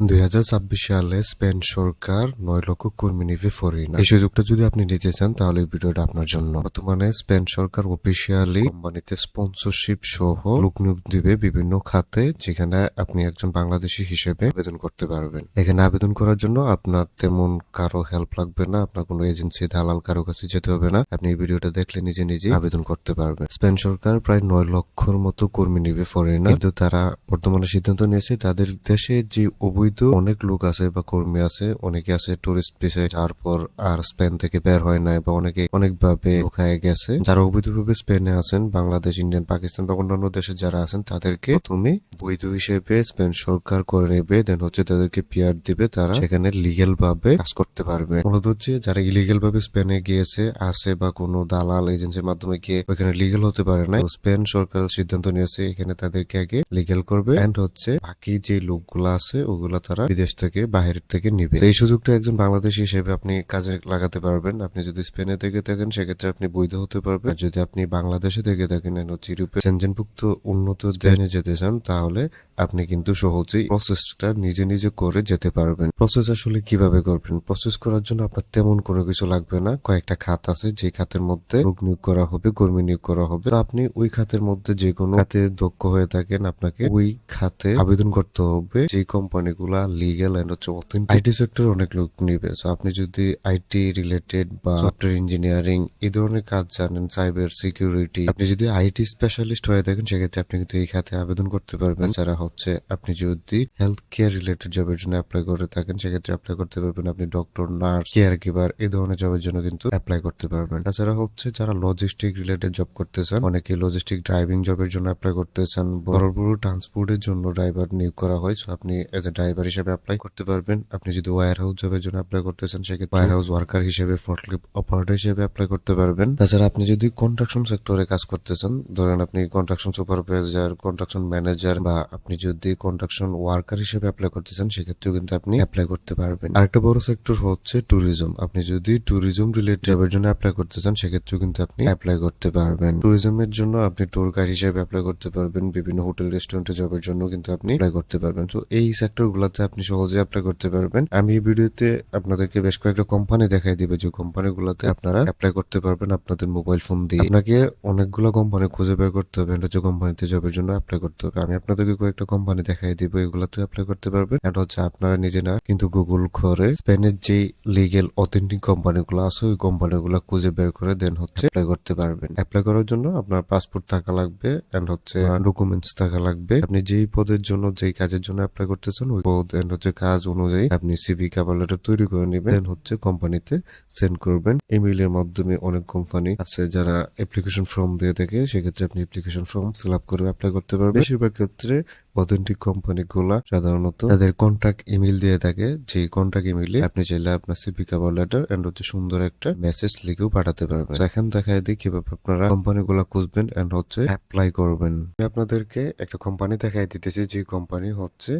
2026 সালে স্পেন সরকার 9 লক্ষ কর্মী নিবে ফরেনার। এই সুযোগটা যদি আপনি নিতে চান তাহলে এই ভিডিওটা আপনার জন্য। বর্তমানে স্পেন সরকার অফিসিয়ালি কোম্পানিতে স্পন্সরশিপ সহ লোক নিয়োগ দিবে বিভিন্ন খাতে, যেখানে আপনি একজন বাংলাদেশী হিসেবে আবেদন করতে পারবেন। এখানে আবেদন করার জন্য আপনার তেমন কারো হেল্প লাগবে না, আপনার কোনো এজেন্সি দালাল কারো কাছে যেতে হবে না। আপনি এই ভিডিওটা দেখলে নিজে নিজে আবেদন করতে পারবেন। স্পেন সরকার প্রায় 9 লক্ষর মতো কর্মী নিবে ফরেনার, কিন্তু তারা বর্তমানে সিদ্ধান্ত নিয়েছে তাদের দেশে যে অবৈধ অনেক লোক আছে বা কর্মী আছে, অনেকে আছে টুরিস্ট ভিসায় যাওয়ার পর আর স্পেন থেকে বের হয় নাই, বা অনেকে অনেকভাবে লুকায় গেছে। যারা অবৈধভাবে স্পেনে আছেন, বাংলাদেশ, ইন্ডিয়ান, পাকিস্তান বা অন্যান্য দেশে যারা আছেন, তাদেরকে প্রথমে বৈধ হিসেবে স্পেন সরকার করে নেবে, দেন হচ্ছে তাদেরকে পিআর দিবে, তারা সেখানে লিগেল ভাবে কাজ করতে পারবে। মূলত হচ্ছে যারা ইলিগেল ভাবে স্পেনে গিয়েছে আছে বা কোনো দালাল এজেন্সির মাধ্যমে গিয়ে ওইখানে লিগেল হতে পারে না, স্পেন সরকার সিদ্ধান্ত নিয়েছে এখানে তাদেরকে আগে লিগেল করবে, এন্ড হচ্ছে বাকি যে লোকগুলা আছে ওগুলা তারা বিদেশ থেকে বাহির থেকে নিবে। এই সুযোগটা একজন বাংলাদেশী হিসেবে আপনি কাজে লাগাতে পারবেন। আপনি যদি স্পেনে থেকে থাকেন সেক্ষেত্রে আপনি বৈধ হতে পারবেন, আর যদি আপনি বাংলাদেশে থেকে থাকেন হচ্ছে ইউরোপে সেনজেনভুক্ত উন্নত দেশে যেতে চান, তাহলে আপনি কিন্তু সহজেই প্রসেসটা নিজে নিজে করে যেতে পারবেন। প্রসেস আসলে কিভাবে করবেন? প্রসেস করার জন্য আপনার তেমন কোনো কিছু লাগবে না। কয়েকটা খাত আছে, যে খাতের মধ্যে লোক নিয়োগ করা হবে, কর্মী নিয়োগ করা হবে। তো আপনি ওই খাতের মধ্যে যে কোনো খাতে দক্ষ হয়ে থাকেন, আপনাকে ওই খাতে আবেদন করতে হবে। যে কোম্পানিগুলা লিগ্যাল এন্ড হচ্ছে অথেন্টিক, আইটি সেক্টর অনেক লোক নিবে। তো আপনি যদি আইটি রিলেটেড বা সফটওয়্যার ইঞ্জিনিয়ারিং এই ধরনের কাজ জানেন, সাইবার সিকিউরিটি, আপনি যদি আইটি স্পেশালিস্ট হয়ে থাকেন সেক্ষেত্রে আপনি কিন্তু এই খাতে আবেদন করতে পারবেন। যারা হচ্ছে আপনি যদি হেলথ কেয়ার রিলেটেড জবের জন্য অ্যাপ্লাই করে থাকেন সেক্ষেত্রে অ্যাপ্লাই করতে পারবেন। আপনি ডক্টর, নার্স, কেয়ার গিভার এই ধরনের জবের জন্য কিন্তু অ্যাপ্লাই করতে পারবেন। তাছাড়া হচ্ছে যারা লজিস্টিক রিলেটেড জব করতে চান, অনেকে লজিস্টিক ড্রাইভিং জবের জন্য অ্যাপ্লাই করতে চান, বড় বড় ট্রান্সপোর্টের জন্য ড্রাইভার নিয়োগ করা হয়, সো আপনি এজ এ ড্রাইভার হিসেবে অ্যাপ্লাই করতে পারবেন। আপনি যদি ওয়্যার হাউস জবের জন্য অ্যাপ্লাই করতে চান সেক্ষেত্রে ওয়্যার হাউস ওয়ার্কার হিসেবে, ফোর্কলিফট অপারেটর হিসেবে অ্যাপ্লাই করতে পারবেন। তাছাড়া আপনি যদি কনস্ট্রাকশন সেক্টরে কাজ করতে চান, ধরেন আপনি কনস্ট্রাকশন সুপারভাইজার, কনস্ট্রাকশন ম্যানেজার, বা আপনি যদি কনস্ট্রাকশন ওয়ার্কার হিসেবে অ্যাপ্লাই করতে চান সেক্ষেত্রেও কিন্তু আপনি অ্যাপ্লাই করতে পারবেন। আরেকটা বড় সেক্টর হচ্ছে ট্যুরিজম। আপনি যদি ট্যুরিজম রিলেটেড জবের জন্য অ্যাপ্লাই করতে চান সেক্ষেত্রেও কিন্তু আপনি অ্যাপ্লাই করতে পারবেন। ট্যুরিজমের জন্য আপনি ট্যুর গাইড হিসেবে অ্যাপ্লাই করতে পারবেন, বিভিন্ন হোটেল রেস্টুরেন্টে জবের জন্য কিন্তু আপনি অ্যাপ্লাই করতে পারবেন। তো এই সেক্টর গুলাতে আপনি সহজে অ্যাপ্লাই করতে পারবেন। আমি এই ভিডিওতে আপনাদেরকে বেশ কয়েকটা কোম্পানি দেখাই দিবে, যে কোম্পানি গুলাতে আপনারা অ্যাপ্লাই করতে পারবেন আপনাদের মোবাইল ফোন দিয়ে। আপনাকে অনেকগুলো কোম্পানি খুঁজে বের করতে হবে, যে কোম্পানিতে জবের জন্য অ্যাপ্লাই করতে হবে। আমি আপনাদেরকে কয়েকটা কোম্পানি দেখাই দিব, এগুলাতে অ্যাপ্লাই করতে পারবেন। এটা হচ্ছে আপনারা নিজে না কিন্তু গুগল করে স্পেনের যে লিগেল অথেন্টিক কোম্পানিগুলো আছে ওই কোম্পানিগুলো খুঁজে বের করে দেন হচ্ছে অ্যাপ্লাই করতে পারবেন। অ্যাপ্লাই করার জন্য আপনার পাসপোর্ট থাকা লাগবে, এন্ড হচ্ছে ডকুমেন্টস থাকা লাগবে। আপনি যেই পদের জন্য, যেই কাজের জন্য অ্যাপ্লাই করতেছেন ওই পদ এন্ড হচ্ছে কাজ অনুযায়ী আপনি সিভি কভার লেটার তৈরি করে নেবেন, দেন হচ্ছে কোম্পানিতে সেন্ড করবেন। ইমেইলের মাধ্যমে অনেক কোম্পানি আছে যারা অ্যাপ্লিকেশন ফর্ম দিয়ে থাকে, সেক্ষেত্রে আপনি অ্যাপ্লিকেশন ফর্ম ফিল আপ করে অ্যাপ্লাই করতে পারবেন। বেশিরভাগ ক্ষেত্রে অথেন্টিক কোম্পানিগুলা সাধারণত তাদের কন্ট্যাক্ট ইমেল দিয়ে থাকে, যে কন্ট্যাক্ট ইমেইলে আপনি চাইলে আপনার সিভি কভার লেটার এন্ড হচ্ছে সুন্দর একটা মেসেজ লিখেও পাঠাতে পারবেন। এখন দেখায় দিই কিভাবে আপনারা কোম্পানিগুলা খুঁজবেন এন্ড হচ্ছে অ্যাপ্লাই করবেন। আমি আপনাদেরকে একটা কোম্পানি দেখাই দিতেছি, যে কোম্পানি হচ্ছে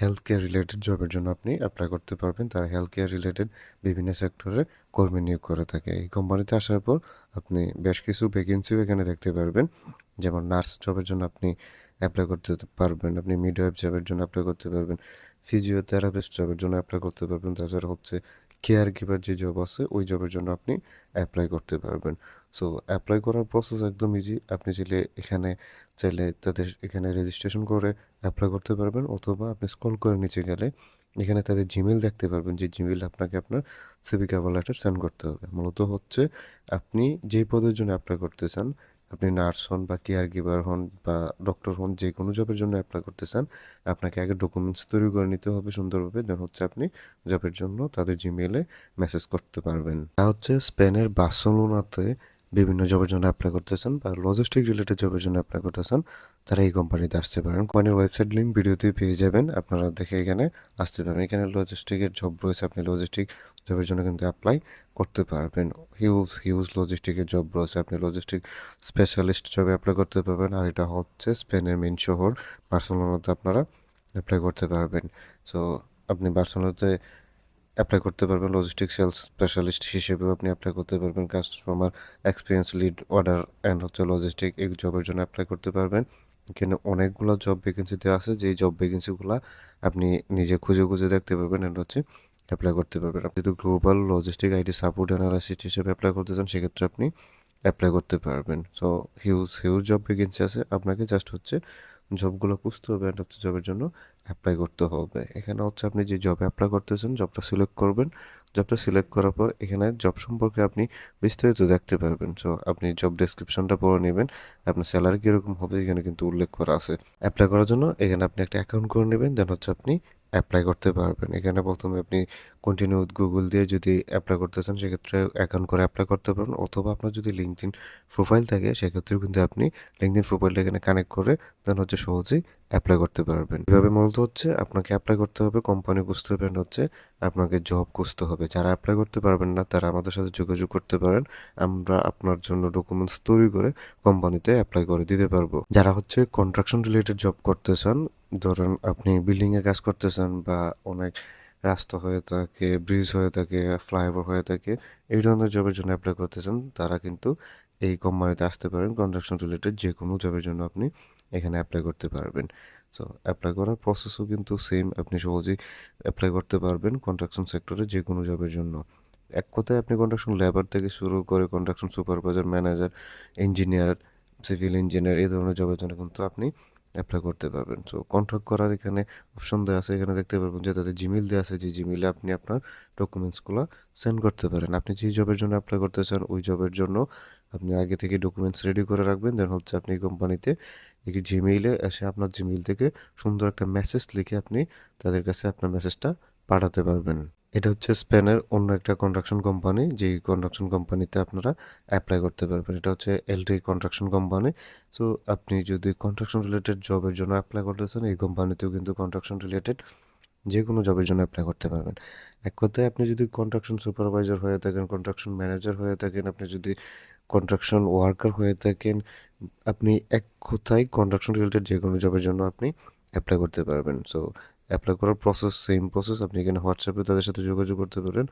হেলথ কেয়ার রিলেটেড জবের জন্য আপনি অ্যাপ্লাই করতে পারবেন। তারা হেলথ কেয়ার রিলেটেড বিভিন্ন সেক্টরে কর্মী নিয়োগ করে থাকে। এই কোম্পানিতে আসার পর আপনি বেশ কিছু ভ্যাকেন্সিও এখানে দেখতে পারবেন, যেমন নার্স জবের জন্য আপনি অ্যাপ্লাই করতে পারবেন, আপনি মিডওয়াইফ জবের জন্য অ্যাপ্লাই করতে পারবেন, ফিজিওথেরাপিস্ট জবের জন্য অ্যাপ্লাই করতে পারবেন। তাছাড়া হচ্ছে কেয়ার গিভার যে জব আছে ওই জবের জন্য আপনি অ্যাপ্লাই করতে পারবেন। সো অ্যাপ্লাই করার প্রসেস একদম ইজি। আপনি চাইলে তাদের এখানে রেজিস্ট্রেশন করে অ্যাপ্লাই করতে পারবেন, অথবা আপনি স্ক্রল করে নিচে গেলে এখানে তাদের জিমেল দেখতে পারবেন, যে জিমেল আপনাকে আপনার সিভি কভার লেটার সেন্ড করতে হবে। মূলত হচ্ছে আপনি যেই পদের জন্য অ্যাপ্লাই করতে চান, আপনি নার্স হন বা কেয়ার গিভার হন বা ডক্টর হন, যে কোনো জবের জন্য অ্যাপ্লাই করতে চান, আপনাকে আগে ডকুমেন্টস তৈরি করে নিতে হবে সুন্দরভাবে, দেন হচ্ছে আপনি জবের জন্য তাদের জিমেইলে মেসেজ করতে পারবেন। তা হচ্ছে স্পেনের বার্সেলোনাতে বিভিন্ন জবের জন্য অ্যাপ্লাই করতেছেন বা লজিস্টিক রিলেটেড জবের জন্য অ্যাপ্লাই করতেছেন, তারা এই কোম্পানিতে আসতে পারেন। কোম্পানির ওয়েবসাইট লিঙ্ক ভিডিওতে পেয়ে যাবেন, আপনারা দেখে এখানে আসতে পারেন। এখানে লজিস্টিকের জব রয়েছে, আপনি লজিস্টিক জবের জন্য কিন্তু অ্যাপ্লাই করতে পারবেন। হিউজ হিউজ লজিস্টিকের জব রয়েছে, আপনি লজিস্টিক স্পেশালিস্ট জবে অ্যাপ্লাই করতে পারবেন। আর এটা হচ্ছে স্পেনের মেইন শহর বার্সেলোনাতে আপনারা অ্যাপ্লাই করতে পারবেন। সো আপনি বার্সেলোনাতে অ্যাপ্লাই করতে পারবেন, লজিস্টিক সেলস স্পেশালিস্ট হিসেবেও আপনি অ্যাপ্লাই করতে পারবেন, customer experience lead order and হচ্ছে লজিস্টিক এই জবের জন্য অ্যাপ্লাই করতে পারবেন। এখানে অনেকগুলো জব ভ্যাকেন্সি দেওয়া আছে, যেই জব ভ্যাকেন্সিগুলো আপনি নিজে খুঁজে খুঁজে দেখতে পারবেন এন্ড হচ্ছে অ্যাপ্লাই করতে পারবেন। আপনি যদি global logistic IT support analyst হিসেবে অ্যাপ্লাই করতে চান সেক্ষেত্রে আপনি অ্যাপ্লাই করতে পারবেন। So huge huge job vacancy আছে, আপনাকে জাস্ট হচ্ছে জবগুলো খুঁজতে হবে অ্যান্ড হচ্ছে জবের জন্য অ্যাপ্লাই করতে হবে। এখানে হচ্ছে আপনি যে জবে অ্যাপ্লাই করতেছেন জবটা সিলেক্ট করবেন। জবটা সিলেক্ট করার পর এখানে জব সম্পর্কে আপনি বিস্তারিত দেখতে পারবেন। সো আপনি জব ডেসক্রিপশনটা পড়ে নেবেন, আপনার স্যালারি কীরকম হবে এখানে কিন্তু উল্লেখ করা আছে। অ্যাপ্লাই করার জন্য এখানে আপনি একটা অ্যাকাউন্ট করে নেবেন, দেন হচ্ছে আপনি অ্যাপ্লাই করতে পারবেন। এখানে প্রথমে আপনি কন্টিনিউ উইথ গুগল দিয়ে যদি অ্যাপ্লাই করতে চান সেক্ষেত্রে অ্যাকাউন্ট করে অ্যাপ্লাই করতে পারবেন, অথবা আপনার যদি লিঙ্কডইন প্রোফাইল থাকে সেক্ষেত্রেও কিন্তু আপনি লিঙ্কডইন প্রোফাইলটা এখানে কানেক্ট করে দেন হচ্ছে সহজেই অ্যাপ্লাই করতে পারবেন। এভাবে মূলত হচ্ছে আপনাকে অ্যাপ্লাই করতে হবে, কোম্পানি খুঁজতে হবে and হচ্ছে আপনাকে জব খুঁজতে হবে। যারা অ্যাপ্লাই করতে পারবেন না তারা আমাদের সাথে যোগাযোগ করতে পারেন, আমরা আপনার জন্য ডকুমেন্টস তৈরি করে কোম্পানিতে অ্যাপ্লাই করে দিতে পারবো। যারা হচ্ছে কনস্ট্রাকশন রিলেটেড জব করতে চান, ধরেন আপনি বিল্ডিং এর কাজ করতে চান বা অনেক রাস্তা হয়ে থাকে, ব্রিজ হয়ে থাকে, ফ্লাইওভার হয়ে থাকে, এই ধরনের জবের জন্য অ্যাপ্লাই করতে চান তারা কিন্তু এই কোম্পানিতে আসতে পারেন। কনস্ট্রাকশন রিলেটেড যে কোনো জবের জন্য আপনি এখানে অ্যাপ্লাই করতে পারবেন। সো অ্যাপ্লাই করার প্রসেসও কিন্তু সেম, আপনি সহজেই অ্যাপ্লাই করতে পারবেন কনস্ট্রাকশন সেক্টরে যে কোনো জবের জন্য। এক কথায় আপনি কনস্ট্রাকশন লেবার থেকে শুরু করে construction supervisor, manager, engineer, civil engineer এই ধরনের জবের জন্য কিন্তু আপনি অ্যাপ্লাই করতে পারবেন। সো কন্ট্রাক্ট করার এখানে অপশন দেওয়া আছে, এখানে দেখতে পারবেন যে তাদের জিমেইল দেওয়া আছে, যে জিমেইলে আপনি আপনার ডকুমেন্টসগুলো সেন্ড করতে পারেন। আপনি যে জবের জন্য অ্যাপ্লাই করতে চান ওই জবের জন্য আপনি আগে থেকে ডকুমেন্টস রেডি করে রাখবেন, দেন হচ্ছে আপনি কোম্পানিতে এই জিমেইলে এসে আপনার জিমেইল থেকে সুন্দর একটা মেসেজ লিখে আপনি তাদের কাছে আপনার মেসেজটা পাঠাতে পারবেন। এটা হচ্ছে স্পেনের অন্য একটা কনস্ট্রাকশন কোম্পানি, যেই কনস্ট্রাকশন কোম্পানিতে আপনারা অ্যাপ্লাই করতে পারবেন। এটা হচ্ছে এলটি কনস্ট্রাকশন কোম্পানি। সো আপনি যদি কনস্ট্রাকশন রিলেটেড জবের জন্য অ্যাপ্লাই করতে চান এই কোম্পানিতেও কিন্তু কনস্ট্রাকশন রিলেটেড যে কোনো জবের জন্য অ্যাপ্লাই করতে পারবেন। এক কথায় আপনি যদি কনস্ট্রাকশন সুপারভাইজার হয়ে থাকেন, কনস্ট্রাকশন ম্যানেজার হয়ে থাকেন, আপনি যদি কনস্ট্রাকশন ওয়ার্কার হয়ে থাকেন, আপনি এক কথায় কনস্ট্রাকশন রিলেটেড যে কোনো জবের জন্য আপনি অ্যাপ্লাই করতে পারবেন। সো অ্যাপ্লাই করার প্রসেস সেম প্রসেস, আপনি এখানে হোয়াটসঅ্যাপে তাদের সাথে যোগাযোগ করতে পারেন,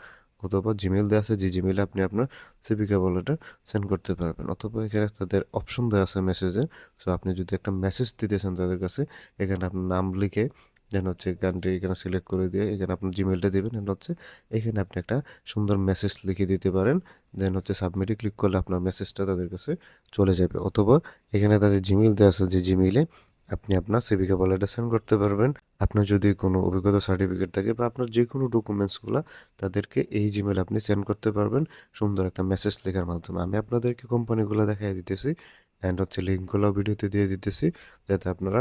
অথবা জিমেল দেওয়া আছে যে জিমেলে আপনি আপনার সিভি কভার লেটার সেন্ড করতে পারবেন, অথবা এখানে তাদের অপশন দেওয়া আছে মেসেজে। সো আপনি যদি একটা মেসেজ দিতেছেন তাদের কাছে, এখানে আপনার নাম লিখে দেন হচ্ছে গানটি এখানে সিলেক্ট করে দিয়ে এখানে আপনার জিমেলটা দেবেন, দেন হচ্ছে এখানে আপনি একটা সুন্দর মেসেজ লিখে দিতে পারেন, দেন হচ্ছে সাবমিটে ক্লিক করলে আপনার মেসেজটা তাদের কাছে চলে যাবে। অথবা এখানে তাদের জিমেইল দেওয়া আছে যে জিমেইলে আপনি আপনার সিভিকে বলেটা সেন্ড করতে পারবেন। আপনার যদি কোনো অভিজ্ঞতা সার্টিফিকেট থাকে বা আপনার যে কোনো ডকুমেন্টসগুলো তাদেরকে এই জিমেইলে আপনি সেন্ড করতে পারবেন সুন্দর একটা মেসেজ লেখার মাধ্যমে। আমি আপনাদেরকে কোম্পানিগুলো দেখাই দিতেছি অ্যান্ড হচ্ছে লিঙ্কগুলো ভিডিওতে দিয়ে দিতেছি, যাতে আপনারা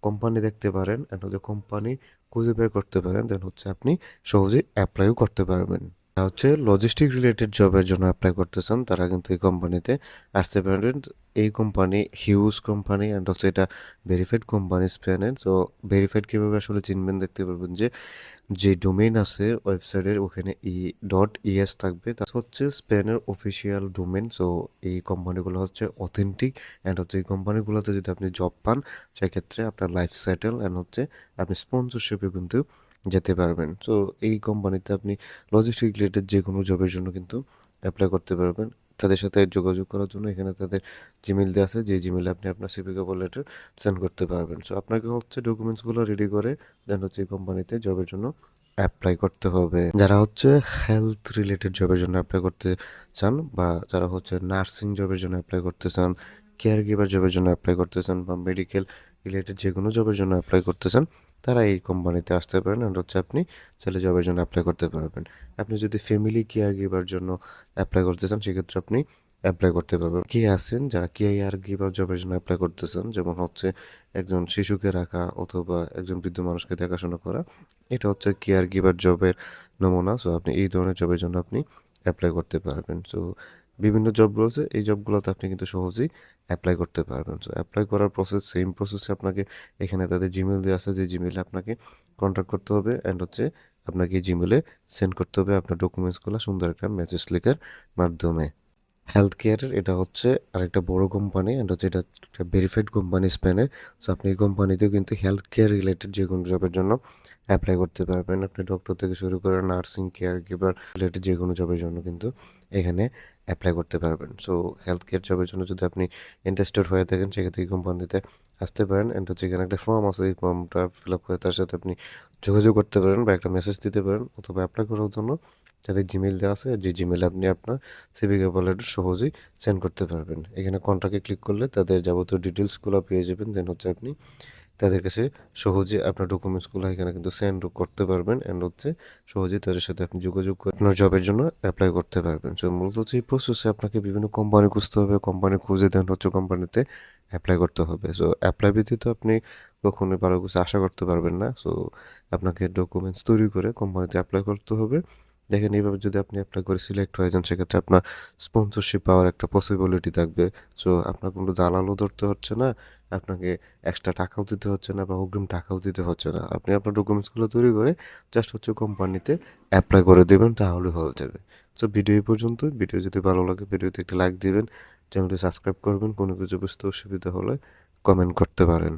কোম্পানি দেখতে পারেন অ্যান্ড হচ্ছে কোম্পানি খুঁজে বের করতে পারেন, দেন হচ্ছে আপনি সহজেই অ্যাপ্লাইও করতে পারবেন। যারা হচ্ছে লজিস্টিক রিলেটেড জবের জন্য অ্যাপ্লাই করতে চান তারা কিন্তু এই কোম্পানিতে আসতে পারেন। এই কোম্পানি হিউজ কোম্পানি অ্যান্ড হচ্ছে এটা ভেরিফাইড কোম্পানি স্পেনের। তো ভেরিফাইড কীভাবে আসলে চিনবেন, দেখতে পারবেন যে যে ডোমেইন আছে ওয়েবসাইটের ওখানে .es থাকবে, তা হচ্ছে স্পেনের অফিসিয়াল ডোমেইন। সো এই কোম্পানিগুলো হচ্ছে অথেন্টিক অ্যান্ড হচ্ছে এই কোম্পানিগুলোতে যদি আপনি জব পান সেক্ষেত্রে আপনার লাইফ সেটেল অ্যান্ড হচ্ছে আপনি স্পন্সরশিপে কিন্তু যেতে পারবেন। সো এই কোম্পানিতে আপনি লজিস্টিক রিলেটেড যে কোনো জবের জন্য কিন্তু অ্যাপ্লাই করতে পারবেন। তাদের সাথে যোগাযোগ করার জন্য এখানে তাদের জিমেল দেওয়া আছে, যে জিমেলে আপনি আপনার সিভি কভার লেটার সেন্ড করতে পারবেন। সো আপনাকে হচ্ছে ডকুমেন্টসগুলো রেডি করে দেন হচ্ছে এই কোম্পানিতে জবের জন্য অ্যাপ্লাই করতে হবে। যারা হচ্ছে হেলথ রিলেটেড জবের জন্য অ্যাপ্লাই করতে চান বা যারা হচ্ছে নার্সিং জবের জন্য অ্যাপ্লাই করতে চান, কেয়ার গিভার জবের জন্য অ্যাপ্লাই করতে চান বা মেডিকেল রিলেটেড যে কোনো জবের জন্য অ্যাপ্লাই করতে চান তারা এই কোম্পানিতে আসতে পারেন আর হচ্ছে আপনি চাইলে জবের জন্য অ্যাপ্লাই করতে পারবেন। আপনি যদি ফ্যামিলি কেয়ার গিভার জন্য অ্যাপ্লাই করতে চান সেক্ষেত্রে আপনি অ্যাপ্লাই করতে পারবেন। কে আছেন যারা কেয়ার গিভার জবের জন্য অ্যাপ্লাই করতে চান, যেমন হচ্ছে একজন শিশুকে রাখা অথবা একজন বৃদ্ধ মানুষকে দেখাশোনা করা, এটা হচ্ছে কেয়ার গিভার জবের নমুনা। সো আপনি এই ধরনের জবের জন্য আপনি অ্যাপ্লাই করতে পারবেন। সো বিভিন্ন জব রয়েছে, এই জবগুলোতে আপনি কিন্তু সহজেই অ্যাপ্লাই করতে পারবেন। সো অ্যাপ্লাই করার প্রসেস সেম প্রসেসে আপনাকে এখানে তাদের জিমেল দেওয়া আছে, যে জিমেলে আপনাকে কন্ট্যাক্ট করতে হবে অ্যান্ড হচ্ছে আপনাকে জিমেলে সেন্ড করতে হবে আপনার ডকুমেন্টসগুলো সুন্দর একটা মেসেজ লেখার মাধ্যমে। হেলথ কেয়ারের এটা হচ্ছে আরেকটা বড় কোম্পানি অ্যান্ড হচ্ছে এটা একটা ভেরিফাইড কোম্পানি স্পেনে। সো আপনি এই কোম্পানিতেও কিন্তু হেলথ কেয়ার রিলেটেড যে কোনো জবের জন্য অ্যাপ্লাই করতে পারবেন। আপনি ডক্টর থেকে শুরু করে নার্সিং, কেয়ার গিভার রিলেটেড যেকোনো জবের জন্য কিন্তু এখানে অ্যাপ্লাই করতে পারবেন। সো হেলথ কেয়ার জবের জন্য যদি আপনি ইন্টারেস্টেড হয়ে থাকেন সেক্ষেত্রে এই কোম্পানিতে আসতে পারেন। অ্যান্ড হচ্ছে এখানে একটা ফর্ম আছে, এই ফর্মটা ফিল আপ করে তার সাথে আপনি যোগাযোগ করতে পারেন বা একটা মেসেজ দিতে পারেন, অথবা অ্যাপ্লাই করার জন্য তাদের জিমেইল দেওয়া আছে, যে জিমেইলে আপনি আপনার সিভি কভার লেটার সহজেই সেন্ড করতে পারবেন। এখানে কন্ট্যাক্টে ক্লিক করলে তাদের যাবতীয় ডিটেলসগুলো পেয়ে যাবেন। দেন হচ্ছে আপনি তাদের কাছে সহজে আপনার ডকুমেন্টসগুলো এখানে কিন্তু সেন্ড করতে পারবেন, অ্যান্ড হচ্ছে সহজেই তাদের সাথে আপনি যোগাযোগ করে আপনার জবের জন্য অ্যাপ্লাই করতে পারবেন। সো মূলত হচ্ছে এই প্রসেসে আপনাকে বিভিন্ন কোম্পানি খুঁজতে হবে, কোম্পানি খুঁজে দেন হচ্ছে কোম্পানিতে অ্যাপ্লাই করতে হবে। সো অ্যাপ্লাই ব্যতীত আপনি কখনোই ভালো কিছু আশা করতে পারবেন না। সো আপনাকে ডকুমেন্টস তৈরি করে কোম্পানিতে অ্যাপ্লাই করতে হবে। দেখেন এইভাবে যদি আপনি অ্যাপ্লাই করে সিলেক্ট হয়ে যান সেক্ষেত্রে আপনার স্পন্সরশিপ পাওয়ার একটা পসিবিলিটি থাকবে। সো আপনার কোনো দালালও ধরতে হচ্ছে না, আপনাকে এক্সট্রা টাকাও দিতে হচ্ছে না বা অগ্রিম টাকাও দিতে হচ্ছে না। আপনি আপনার ডকুমেন্টসগুলো তৈরি করে জাস্ট হচ্ছে কোম্পানিতে অ্যাপ্লাই করে দেবেন, তাহলে হয়ে যাবে। সো ভিডিও এই পর্যন্তই। ভিডিও যদি ভালো লাগে ভিডিওতে একটা লাইক দিবেন, চ্যানেলটি সাবস্ক্রাইব করবেন। কোনো কিছু বুঝতে অসুবিধা হলে কমেন্ট করতে পারেন।